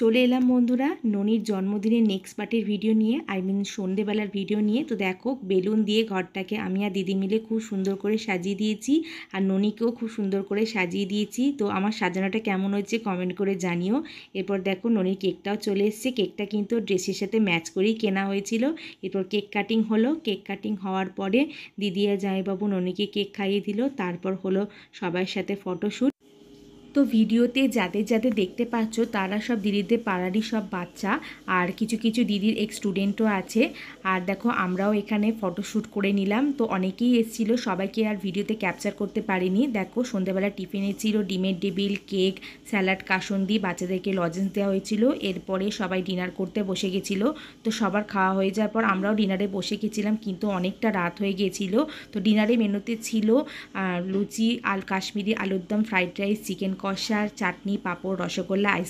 চলে এলাম বন্ধুরা ননির জন্মদিনের নেক্সট পার্টির ভিডিও নিয়ে, সন্ধেবেলার ভিডিও নিয়ে। তো দেখো বেলুন দিয়ে ঘরটাকে আমি আর দিদি মিলে খুব সুন্দর করে সাজিয়ে দিয়েছি, আর ননিকেও খুব সুন্দর করে সাজিয়ে দিয়েছি। তো আমার সাজানোটা কেমন হয়েছে কমেন্ট করে জানিও। এরপর দেখো ননির কেকটাও চলে এসছে। কেকটা কিন্তু ড্রেসের সাথে ম্যাচ করেই কেনা হয়েছিল। এরপর কেক কাটিং হলো। কেক কাটিং হওয়ার পরে দিদি আর জামাইবাবু ননিকে কেক খাইয়ে দিল। তারপর হলো সবার সাথে ফটোশ্যুট। তো ভিডিওতে যাদের যাদের দেখতে পাচ্ছ তারা সব দিদিদের পাড়ারই সব বাচ্চা, আর কিছু কিছু দিদির এক্স স্টুডেন্টও আছে। আর দেখো আমরাও এখানে ফটোশ্যুট করে নিলাম। তো অনেকেই এসেছিলো, সবাইকে আর ভিডিওতে ক্যাপচার করতে পারিনি। দেখো সন্ধ্যাবেলা টিফিনে ছিল ডিমের টেবিল, কেক, স্যালাড, কাসুন্দি, বাচ্চাদেরকে লজেন্স দেওয়া হয়েছিল। এরপরে সবাই ডিনার করতে বসে গেছিলো। তো সবার খাওয়া হয়ে যাওয়ার পর আমরাও ডিনারে বসে গেছিলাম, কিন্তু অনেকটা রাত হয়ে গিয়েছিল। তো ডিনারে মেনুতে ছিল লুচি, কাশ্মীরি আলুর দম, ফ্রাইড রাইস, চিকেন কষা, চাটনি, পাঁপড়, রসগোল্লা, আইসক্রিম।